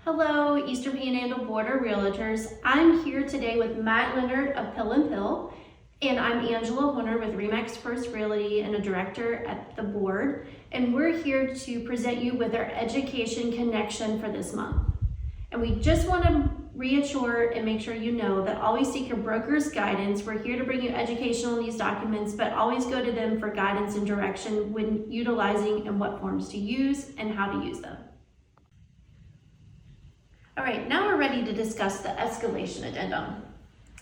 Hello, Eastern Panhandle Border Realtors. I'm here today with Matt Leonard of Pill and Pill, and I'm Angela Horner with Remax First Realty and a director at the board. And we're here to present you with our education connection for this month. And we just want to reassure and make sure you know that always seek your broker's guidance. We're here to bring you education on these documents, but always go to them for guidance and direction when utilizing and what forms to use and how to use them. All right, now we're ready to discuss the escalation addendum.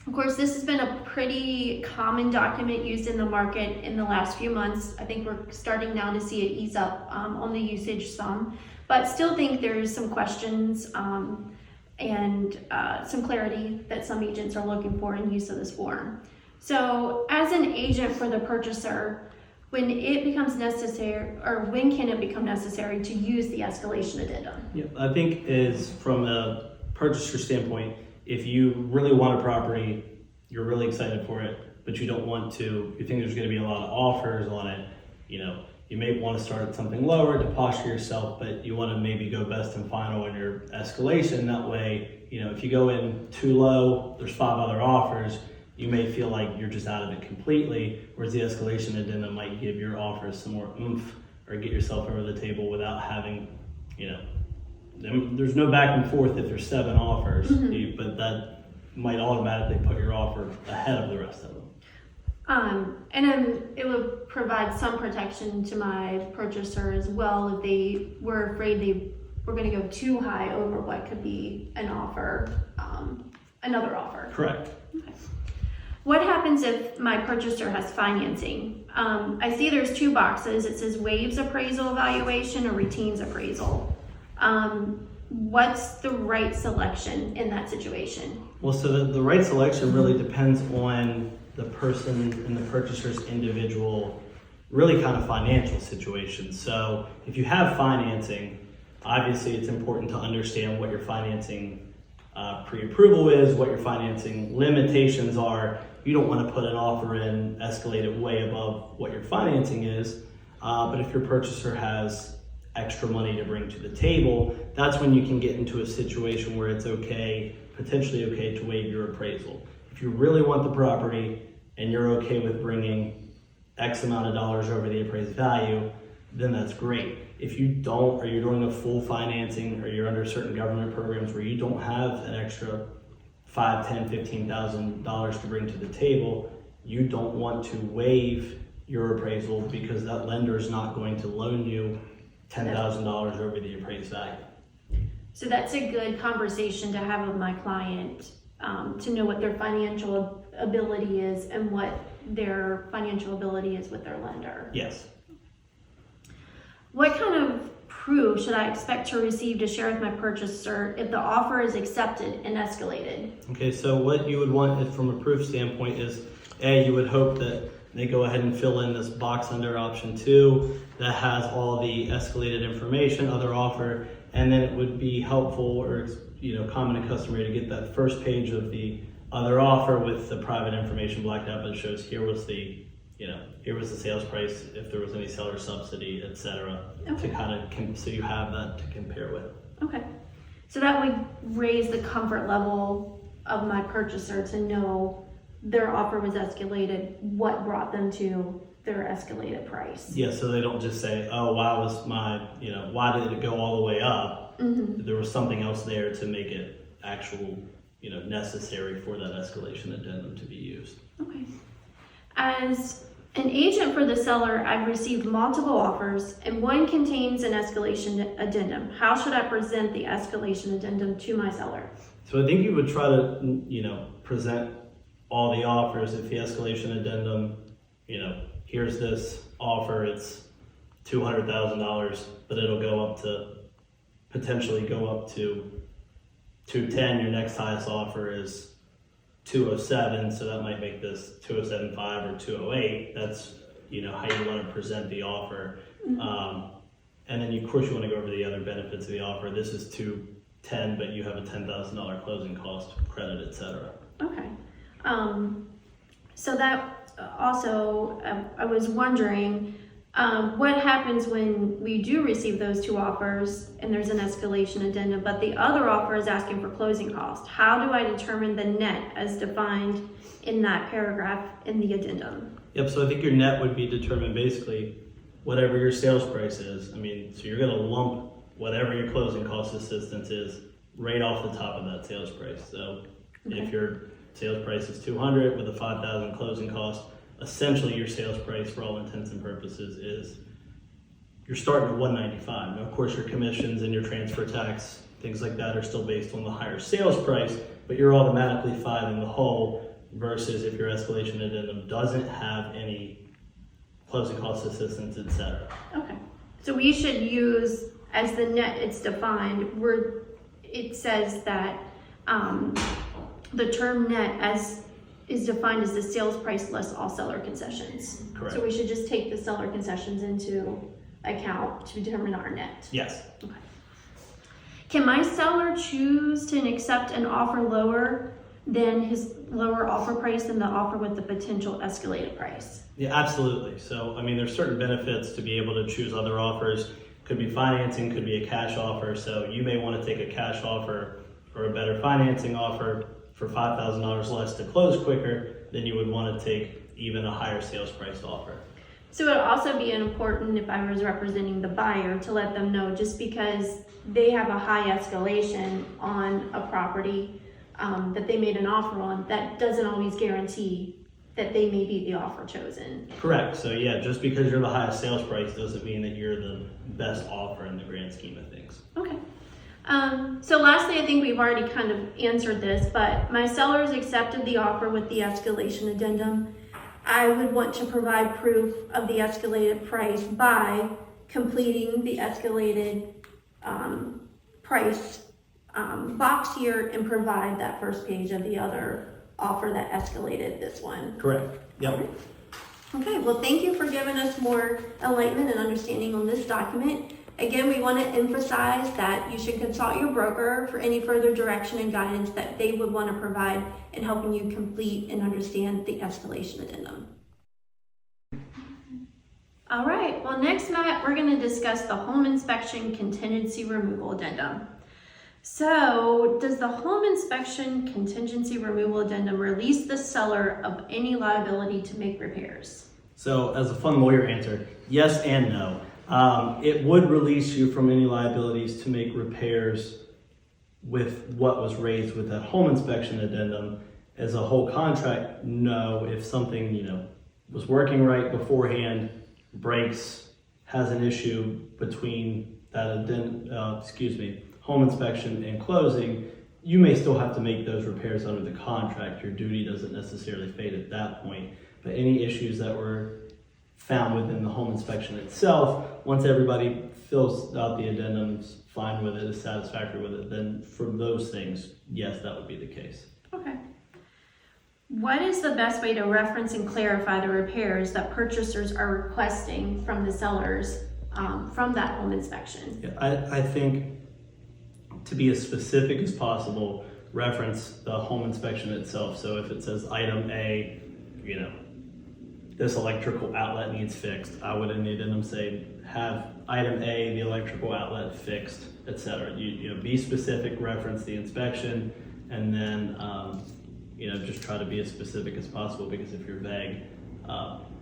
Of course, this has been a pretty common document used in the market in the last few months. I think we're starting now to see it ease up on the usage some, but still think there's some questions and some clarity that some agents are looking for in use of this form. So as an agent for the purchaser, when it becomes necessary, or when can it become necessary to use the escalation addendum? Yeah, I think is from a purchaser standpoint, if you really want a property, you're really excited for it, but you don't want to, you think there's going to be a lot of offers on it, you may want to start at something lower to posture yourself, but you want to maybe go best and final on your escalation. That way, if you go in too low, there's 5 other offers, you may feel like you're just out of it completely, whereas the escalation addendum might give your offers some more oomph or get yourself over the table without having, there's no back and forth if there's 7 offers, but that might automatically put your offer ahead of the rest of them. And it would provide some protection to my purchaser as well if they were afraid they were going to go too high over what could be an offer, another offer. Correct. Okay. What happens if my purchaser has financing? I see there's 2 boxes. It says waives appraisal evaluation or retains appraisal. What's the right selection in that situation? Well, so the right selection really depends on the person and the purchaser's individual, really kind of financial situation. So if you have financing, obviously it's important to understand what your financing pre-approval is, what your financing limitations are. You don't want to put an offer in, escalate it way above what your financing is. But if your purchaser has extra money to bring to the table, that's when you can get into a situation where it's okay, potentially okay, to waive your appraisal. If you really want the property and you're okay with bringing X amount of dollars over the appraised value, then that's great. If you don't, or you're doing a full financing, or you're under certain government programs where you don't have an extra $5,000, $10,000, $15,000 to bring to the table, you don't want to waive your appraisal because that lender is not going to loan you $10,000 over the appraised value. So that's a good conversation to have with my client to know what their financial ability is and what their financial ability is with their lender. Yes. What kind of proof should I expect to receive to share with my purchaser if the offer is accepted and escalated? Okay, so what you would want from a proof standpoint is, you would hope that they go ahead and fill in this box under option 2 that has all the escalated information, other offer, and then it would be helpful or common and customary to get that first page of the other offer with the private information blacked out that shows here was the sales price, if there was any seller subsidy, etc. Okay. To kind of, so you have that to compare with. Okay. So that would raise the comfort level of my purchaser to know their offer was escalated, what brought them to their escalated price. Yeah, so they don't just say, oh, why was why did it go all the way up? There was something else there to make it actual, necessary for that escalation addendum to be used. Okay. As an agent for the seller, I've received multiple offers and one contains an escalation addendum. How should I present the escalation addendum to my seller? So I think you would try to, present all the offers. If the escalation addendum, here's this offer, it's $200,000, but it'll potentially go up to 210. Your next highest offer is 207, so that might make this 207.5 or 208. That's how you want to present the offer. And then of course you want to go over the other benefits of the offer. This is 210, but you have a $10,000 closing cost credit, etc. Okay. So that also, I was wondering, What happens when we do receive those two offers and there's an escalation addendum, but the other offer is asking for closing costs? How do I determine the net as defined in that paragraph in the addendum? Yep, so I think your net would be determined basically whatever your sales price is. I mean, so you're gonna lump whatever your closing cost assistance is right off the top of that sales price. So if your sales price is 200 with a 5,000 closing cost, essentially your sales price for all intents and purposes is you're starting at 195. Now, of course, your commissions and your transfer tax, things like that are still based on the higher sales price, but you're automatically 5 in the hole versus if your escalation addendum doesn't have any closing cost assistance, etc. Okay, so we should use as the net it's defined, where it says that the term net as is defined as the sales price less all seller concessions. Correct. So we should just take the seller concessions into account to determine our net. Yes. Okay. Can my seller choose to accept an offer lower than his lower offer price than the offer with the potential escalated price? Yeah, absolutely. So, I mean, there's certain benefits to be able to choose other offers. Could be financing, could be a cash offer. So you may want to take a cash offer or a better financing offer for $5,000 less to close quicker than you would want to take even a higher sales price offer. So it would also be important if I was representing the buyer to let them know, just because they have a high escalation on a property that they made an offer on, that doesn't always guarantee that they may be the offer chosen. Correct. So yeah, just because you're the highest sales price doesn't mean that you're the best offer in the grand scheme of things. Okay. So lastly, I think we've already kind of answered this, but my sellers accepted the offer with the escalation addendum. I would want to provide proof of the escalated price by completing the escalated price box here and provide that first page of the other offer that escalated this one. Correct. Yep. Okay, well, thank you for giving us more enlightenment and understanding on this document. Again, we want to emphasize that you should consult your broker for any further direction and guidance that they would want to provide in helping you complete and understand the escalation addendum. All right, well, next, Matt, we're going to discuss the home inspection contingency removal addendum. So, does the home inspection contingency removal addendum release the seller of any liability to make repairs? So, as a fun lawyer answer, yes and no. It would release you from any liabilities to make repairs with what was raised with that home inspection addendum. As a whole contract, no. If something, was working right beforehand, breaks, has an issue between that home inspection and closing, you may still have to make those repairs under the contract. Your duty doesn't necessarily fade at that point. But any issues that were found within the home inspection itself, once everybody fills out the addendums, fine with it, is satisfactory with it, then for those things, yes, that would be the case. Okay. What is the best way to reference and clarify the repairs that purchasers are requesting from the sellers from that home inspection? Yeah, I think to be as specific as possible, reference the home inspection itself. So if it says item A, this electrical outlet needs fixed, I would in the addendum say, have item A, the electrical outlet fixed, etc. Be specific, reference the inspection, and then just try to be as specific as possible, because if you're vague,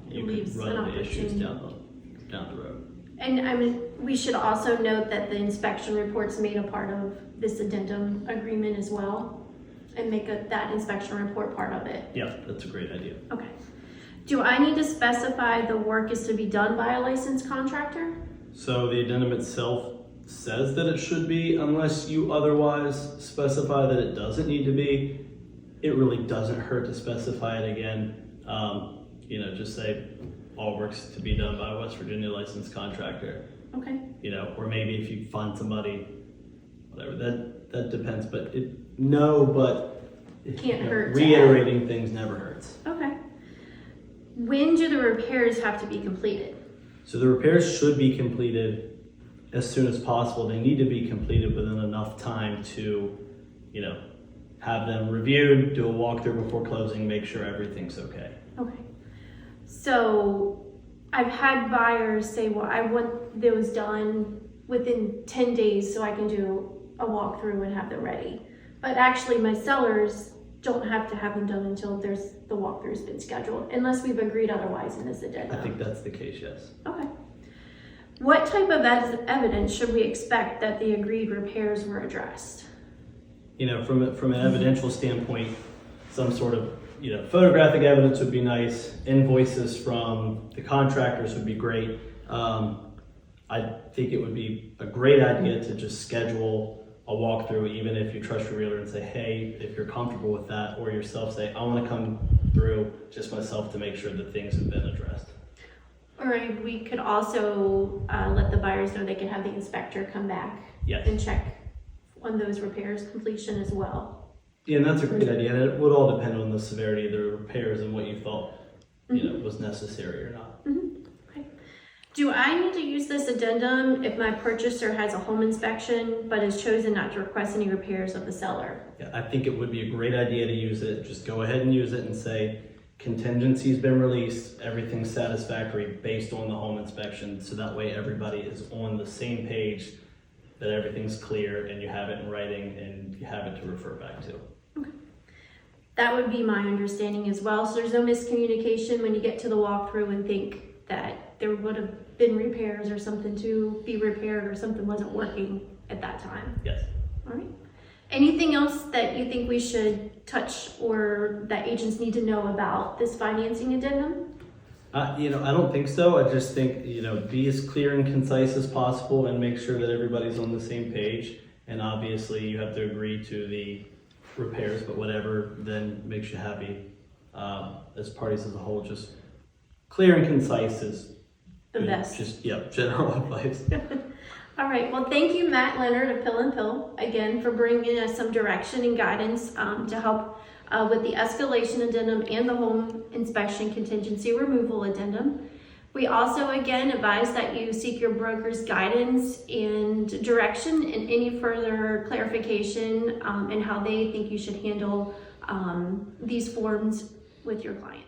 you could run into issues down the road. And we should also note that the inspection report's made a part of this addendum agreement as well, and make that inspection report part of it. Yeah, that's a great idea. Okay. Do I need to specify the work is to be done by a licensed contractor? So the addendum itself says that it should be, unless you otherwise specify that it doesn't need to be. It really doesn't hurt to specify it again. Just say all works to be done by a West Virginia licensed contractor. Okay. Or maybe if you find somebody, whatever, that depends, but it can't hurt. Reiterating things never hurts. Okay. When do the repairs have to be completed? So the repairs should be completed as soon as possible. They need to be completed within enough time to, have them reviewed, do a walkthrough before closing, make sure everything's okay. Okay. So I've had buyers say, well, I want those done within 10 days so I can do a walkthrough and have them ready. But actually my sellers don't have to have them done until the walkthrough's been scheduled, unless we've agreed otherwise in this addendum. I think that's the case, yes. Okay. What type of evidence should we expect that the agreed repairs were addressed? You know, from an evidential standpoint, some sort of, you know, photographic evidence would be nice. Invoices from the contractors would be great. I think it would be a great idea to just schedule a walkthrough, even if you trust your realtor and say, hey, if you're comfortable with that, or yourself say, I want to come through just myself to make sure that things have been addressed. Or we could also let the buyers know they can have the inspector come back Yes. and check on those repairs completion as well. Yeah, and that's a great idea. And it would all depend on the severity of the repairs and what you thought, you know, was necessary or not. Okay. Do I need to use this addendum if my purchaser has a home inspection but has chosen not to request any repairs of the seller? Yeah, I think it would be a great idea to use it. Just go ahead and use it and say, contingency's been released, everything's satisfactory based on the home inspection, so that way everybody is on the same page, that everything's clear and you have it in writing and you have it to refer back to. Okay. That would be my understanding as well. So there's no miscommunication when you get to the walkthrough and think that there would have been repairs or something to be repaired or something wasn't working at that time. Yes. All right. Anything else that you think we should touch or that agents need to know about this financing addendum? You know, I don't think so. I just think, you know, be as clear and concise as possible and make sure that everybody's on the same page. And obviously you have to agree to the repairs, but whatever then makes you happy. As parties as a whole, just clear and concise is The best. Just, yeah, general advice. All right, well, thank you, Matt Leonard of Pill and Pill, again, for bringing us some direction and guidance to help with the escalation addendum and the home inspection contingency removal addendum. We also, again, advise that you seek your broker's guidance and direction and any further clarification in how they think you should handle these forms with your client.